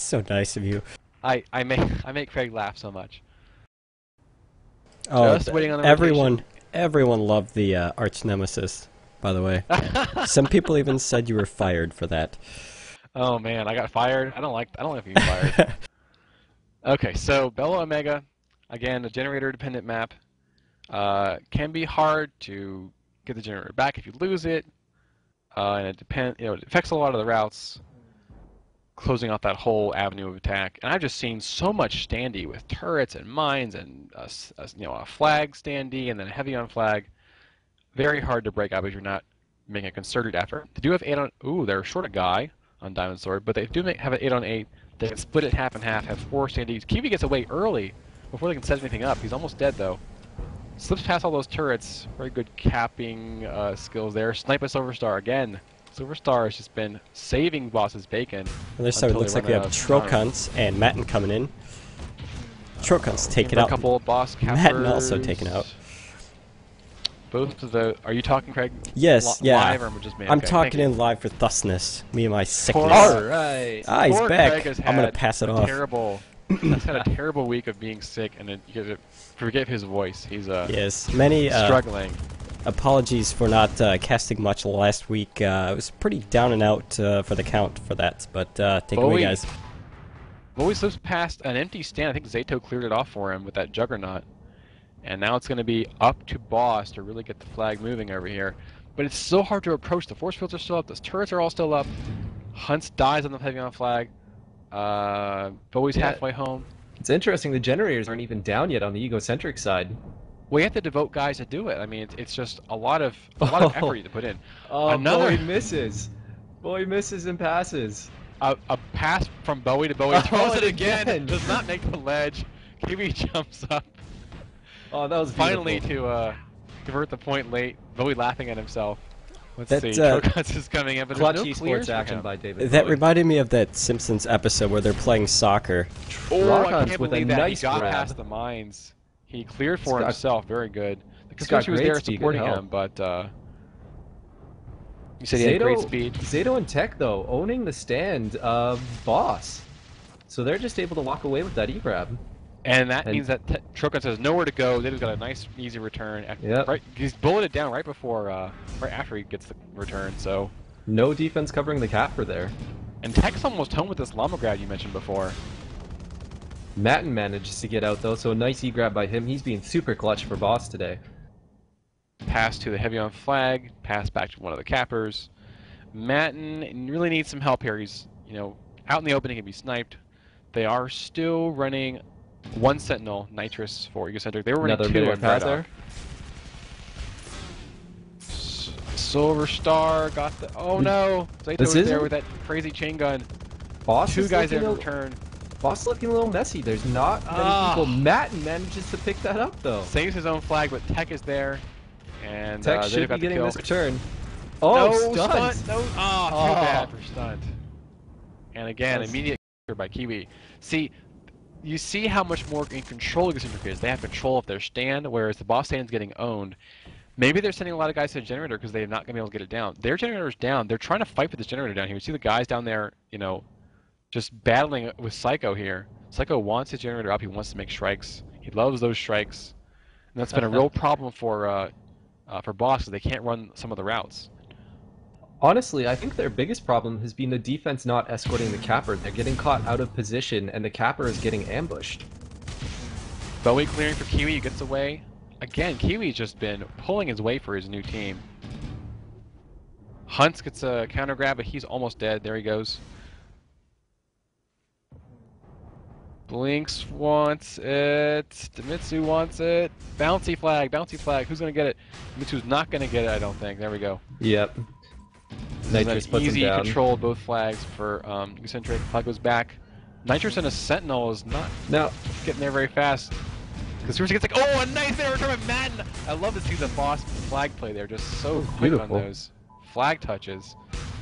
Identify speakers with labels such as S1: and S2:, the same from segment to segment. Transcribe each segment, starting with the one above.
S1: So nice of you.
S2: I make Craig laugh so much.
S1: Oh,
S2: Just waiting on the
S1: everyone loved the arch nemesis, by the way.
S2: rotation.
S1: Some people even said you were fired for that.
S2: Oh man, I got fired. I don't like being fired. Okay, so Bella Omega, again, a generator-dependent map. Can be hard to get the generator back if you lose it, and it affects a lot of the routes, closing off that whole avenue of attack. And I've just seen so much standee with turrets and mines and a flag standee and then a heavy on flag. Very hard to break out if you're not making a concerted effort. They do have 8 on. Ooh, they're short a guy on Diamond Sword, but they do have an 8 on 8. They can split it half and half. Have 4 standees. Kiwi gets away early before they can set anything up. He's almost dead though. Slips past all those turrets. Very good capping skills there. Snipe a Silver Star again. Silver Star has just been saving boss's bacon.
S1: On this side, it looks like we have Trocunts and Matten coming in. Trocunts taken out.
S2: A couple of boss captures.
S1: Matten also taken out.
S2: Both of the. Are you talking, Craig?
S1: Yes, yeah.
S2: Live or just me?
S1: I'm
S2: Okay,
S1: talking in live for thusness. Me and my sickness.
S3: Alright.
S1: Ah, he's
S2: Poor
S1: back.
S2: Craig has
S1: I'm gonna
S2: had
S1: pass it
S2: a
S1: off.
S2: He's had a terrible week of being sick, and then you gotta forget his voice. He's
S1: Yes, many
S2: struggling.
S1: apologies for not casting much last week. I was pretty down and out for the count for that, but take it away, guys.
S2: Bowie slips past an empty stand. I think Zato cleared it off for him with that Juggernaut. And now it's going to be up to Boss to really get the flag moving over here. But it's so hard to approach. The force fields are still up. The turrets are all still up. Hunts dies on the heavy on flag. Bowie's halfway home.
S3: It's interesting the generators aren't even down yet on the Egocentric side.
S2: We have to devote guys to do it. I mean, it's just a lot of effort to put in.
S3: Oh, Bowie misses. Bowie misses and passes.
S2: A pass from Bowie to Bowie. Throws it
S3: again.
S2: again. Does not make the ledge. Kiwi jumps up.
S3: Oh, that was
S2: finally
S3: beautiful.
S2: to convert the point late. Bowie laughing at himself. Let's
S1: That's,
S2: see. Trocuts is coming in, but
S3: clutch
S2: there's no
S3: esports
S2: clears for
S3: action
S2: him.
S3: by David
S1: That
S3: Bowie.
S1: reminded me of that Simpsons episode where they're playing soccer.
S2: Oh, I
S3: Trocuts
S2: can't
S3: with a
S2: believe that.
S3: nice
S2: He got
S3: grab.
S2: past the mines. He cleared for
S3: got-
S2: himself. Very good. The
S3: He's got
S2: Constitution was
S3: great
S2: there
S3: speed,
S2: supporting
S3: good help.
S2: him, but you said he had great speed.
S3: Zato and Tech, though, owning the stand of Boss. So they're just able to walk away with that E-grab.
S2: And that means that Trocuts has nowhere to go. They've got a nice, easy return.
S3: Yep.
S2: Right, he's bulleted down right before, right after he gets the return. So.
S3: No defense covering the capper there.
S2: And Tech's almost home with this llama grab you mentioned before.
S3: Matten manages to get out, though, so a nice E-grab by him. He's being super clutch for Boss today.
S2: Pass to the heavy on flag. Pass back to one of the cappers. Matten really needs some help here. He's, out in the open. He can be sniped. They are still running one Sentinel Nitrous for Egocentric. They were running
S3: Another
S2: two
S3: middle
S2: on
S3: pass
S2: Braddock.
S3: there.
S2: Silver Star got the. Oh no! Zato
S3: This
S2: is there
S3: isn't-
S2: with that crazy chain gun.
S3: Boss
S2: Two
S3: is
S2: guys there
S3: looking
S2: to return.
S3: Boss looking a little messy. There's not many people. Matten manages to pick that up, though.
S2: Saves his own flag, but Tech is there. And
S3: Tech
S2: they've
S3: should
S2: got
S3: be
S2: the
S3: getting
S2: kill.
S3: this return. Oh,
S2: no,
S3: stunt!
S2: No,
S3: Oh.
S2: too bad for stunt. And again,
S3: That's-
S2: immediate by Kiwi. See, you see how much more in control Egocentric is. They have control of their stand, whereas the boss stand's getting owned. Maybe they're sending a lot of guys to the generator because they're not going to be able to get it down. Their generator's down. They're trying to fight for this generator down here. You see the guys down there, just battling with Psycho here. Psycho wants his generator up. He wants to make strikes. He loves those strikes. And that's been a real problem for Boss because they can't run some of the routes.
S3: Honestly, I think their biggest problem has been the defense not escorting the capper. They're getting caught out of position, and the capper is getting ambushed.
S2: Bowie clearing for Kiwi, he gets away. Again, Kiwi's just been pulling his way for his new team. Hunt gets a counter grab, but he's almost dead. There he goes. Blinks wants it. Demitsu wants it. Bouncy flag, bouncy flag. Who's going to get it? Demitsu's not going to get it, I don't think. There we go.
S3: Yep. Nitrous puts him
S2: easy
S3: down.
S2: control of both flags for Egocentric. Flag goes back. Nitrous and a Sentinel is not getting there very fast. Because Seriously gets like, oh, a nice air return by Madden! I love to see the boss flag play there, just so quick
S3: beautiful.
S2: on those flag touches.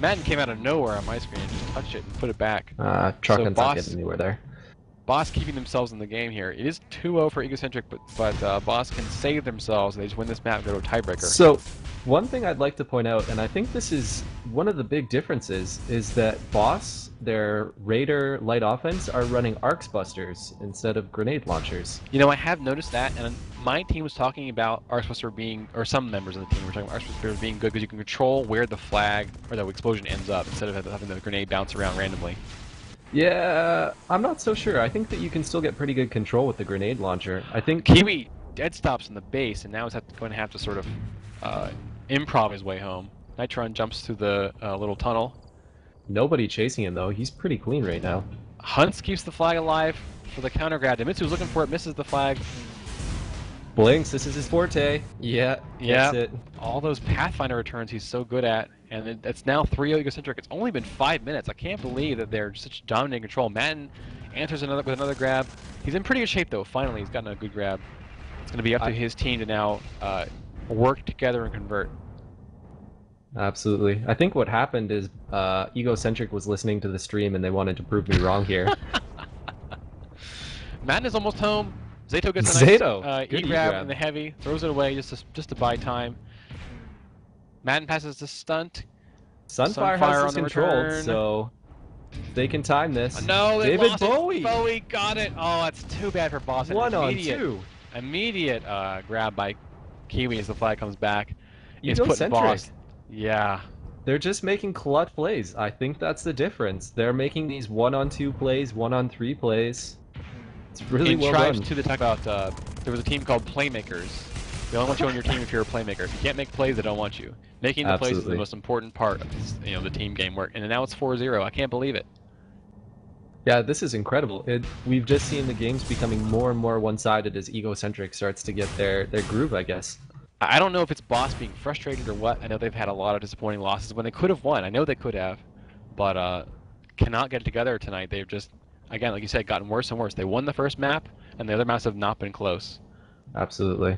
S2: Madden came out of nowhere on my screen and just touched it and put it back.
S3: Truckin's not getting anywhere there.
S2: Boss keeping themselves in the game here. It is 2-0 for Egocentric, but Boss can save themselves. They just win this map and go to a tiebreaker.
S3: So, one thing I'd like to point out, and I think this is one of the big differences, is that Boss, their Raider light offense, are running Arcs Busters instead of grenade launchers.
S2: You know, I have noticed that, and my team was talking about Arcs Buster being, or some members of the team were talking about Arcs Buster being good because you can control where the flag or the explosion ends up instead of having the grenade bounce around randomly.
S3: Yeah, I'm not so sure. I think that you can still get pretty good control with the grenade launcher. I think
S2: Kiwi dead stops in the base, and now he's going to have to sort of improv his way home. Nitron jumps through the little tunnel.
S3: nobody chasing him though. He's pretty clean right now.
S2: Hunts keeps the flag alive for the counter grab. Demitsu's looking for it, misses the flag.
S3: Blinks, this is his forte. Yeah,
S2: Yeah,
S3: that's it.
S2: all those Pathfinder returns he's so good at, and it's now 3-0 Egocentric. It's only been 5 minutes. I can't believe that they're such dominating control. Madden answers with another grab. He's in pretty good shape though. Finally, he's gotten a good grab. It's going to be up to his team to now work together and convert.
S3: Absolutely. I think what happened is Egocentric was listening to the stream and they wanted to prove me wrong here.
S2: Madden is almost home. Zato gets a nice
S3: Good
S2: E-grab in the heavy, throws it away just to buy time. Madden passes to Stunt.
S3: Sunfire has this controlled, so they can time this.
S2: No, they
S3: David
S2: lost
S3: Bowie!
S2: it. Bowie got it. Oh, that's too bad for Boston.
S3: 1-on-2.
S2: Immediate grab by Kiwi as the flag comes back. It's putting
S3: Egocentric.
S2: Boss. Yeah.
S3: They're just making clutch plays. I think that's the difference. They're making these 1-on-2 plays, 1-on-3 plays. It's really
S2: In
S3: well
S2: Tribes
S3: done.
S2: 2, they talk about there was a team called Playmakers. They only want you on your team if you're a playmaker. If you can't make plays, they don't want you. Making the plays is the
S3: Absolutely.
S2: most important part of this, the team game work. And now it's 4-0. I can't believe it.
S3: Yeah, this is incredible. We've just seen the games becoming more and more one-sided as Egocentric starts to get their groove, I guess.
S2: I don't know if it's Boss being frustrated or what. I know they've had a lot of disappointing losses when they could have won. I know they could have, but cannot get it together tonight. They've just, again, like you said, gotten worse and worse. They won the first map, and the other maps have not been close.
S3: Absolutely.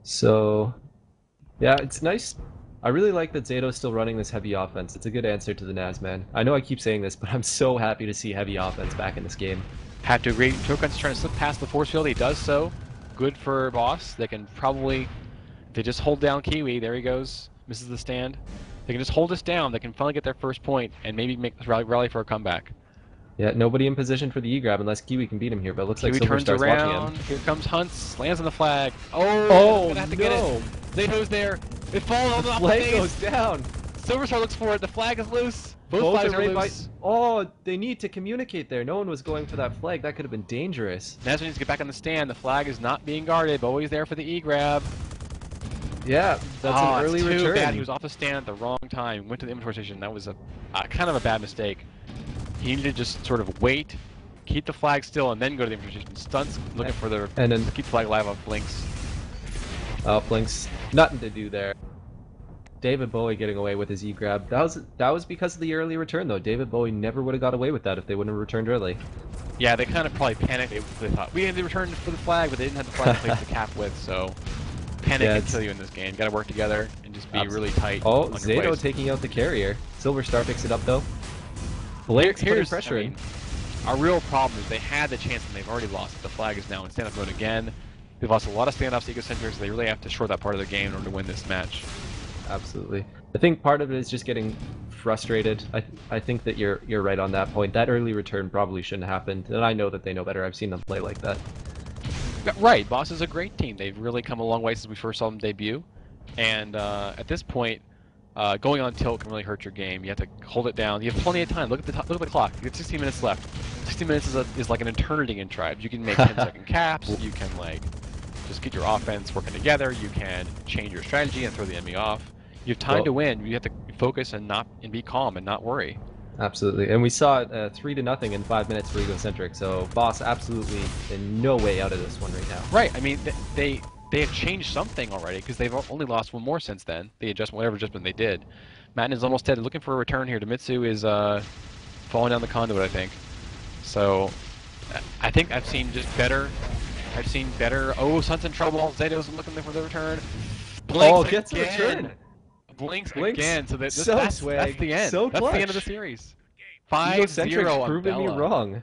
S3: So, yeah, it's nice. I really like that Zato's still running this heavy offense. It's a good answer to the Nazman. I know I keep saying this, but I'm so happy to see heavy offense back in this game.
S2: Have to agree. Token's trying to slip past the force field. He does so. Good for Boss. They can probably, if they just hold down Kiwi, there he goes, misses the stand. They can just hold us down. They can finally get their first point and maybe make this rally for a comeback.
S3: Yeah, nobody in position for the E-grab unless Kiwi can beat him here, but it looks
S2: Kiwi
S3: like Silver
S2: turns
S3: Star's
S2: around.
S3: watching him.
S2: Here comes Hunts. Lands on the flag.
S3: Oh,
S2: gonna have to get it. Zato's there. It falls on the
S3: Flag
S2: face.
S3: goes down.
S2: Silver Star looks for it. The flag is loose. Both
S3: Both
S2: flags
S3: are
S2: are
S3: right by...
S2: loose.
S3: Oh, they need to communicate there. No one was going for that flag. That could have been dangerous.
S2: Nazman needs to get back on the stand. The flag is not being guarded. Bowie's there for the E-grab.
S3: Yeah, that's an early
S2: too
S3: return.
S2: bad. He was off the stand at the wrong time. Went to the inventory station. That was a kind of a bad mistake. He needed to just sort of wait, keep the flag still, and then go to the inventory station. Stunts looking for the
S3: And then
S2: keep the flag alive off Blinks.
S3: Blinks, nothing to do there. David Bowie getting away with his E-grab. That was because of the early return though. David Bowie never would have got away with that if they wouldn't have returned early.
S2: Yeah, they kind of probably panicked. They thought we had to return for the flag, but they didn't have the flag to place the cap with. So panic
S3: Yeah,
S2: can kill you in this game. Got to work together and just be really tight.
S3: Oh,
S2: on your
S3: Zato
S2: plays.
S3: taking out the carrier. Silver Star picks it up though. Blake's putting pressure in.
S2: Our real problem is they had the chance and they've already lost it. The flag is now in stand-up mode again. They've lost a lot of standoffs to Egocentric, so they really have to short that part of the game in order to win this match.
S3: Absolutely. I think part of it is just getting frustrated. I think that you're right on that point. That early return probably shouldn't have happened, and I know that they know better. I've seen them play like that.
S2: Right, Boss is a great team. They've really come a long way since we first saw them debut. And at this point, going on tilt can really hurt your game. You have to hold it down. You have plenty of time. Look at the clock. You have 16 minutes left. 16 minutes is like an eternity in Tribes. You can make 10-second caps. You can just get your offense working together. You can change your strategy and throw the enemy off. You have time to win. You have to focus and be calm and not worry.
S3: Absolutely, and we saw it 3-0 in 5 minutes for Egocentric. So Boss absolutely in no way out of this one right now.
S2: Right. I mean, they have changed something already because they've only lost one more since then. Whatever adjustment they did. Madden is almost dead. Looking for a return here. Demitsu is falling down the conduit, I think. So I think I've seen just better. I've seen better. Oh, Sun's in trouble. Zato's looking for the return. Blinks
S3: Gets a
S2: again.
S3: return.
S2: Blinks again. So that's
S3: swag.
S2: the end.
S3: So
S2: that's the end of the
S3: clutch.
S2: series.
S3: Egocentric's
S2: 5-0 on
S3: proving me
S2: Bella.
S3: wrong.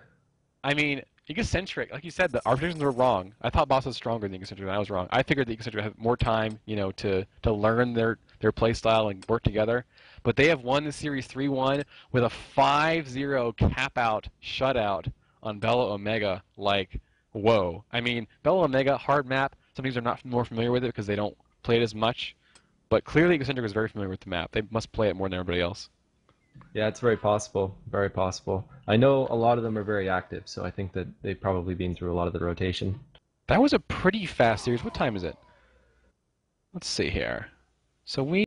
S2: I mean, Egocentric, like you said, our predictions were wrong. I thought Boss was stronger than Egocentric, and I was wrong. I figured the Egocentric had more time, to learn their play style and work together. But they have won the series 3-1 with a 5-0 cap-out shutout on Bella Omega. Like, whoa. I mean, Bella Omega, hard map. Some people are not more familiar with it because they don't play it as much. But clearly Egocentric is very familiar with the map. They must play it more than everybody else.
S3: Yeah, it's very possible. Very possible. I know a lot of them are very active, so I think that they've probably been through a lot of the rotation.
S2: That was a pretty fast series. What time is it? Let's see here. So we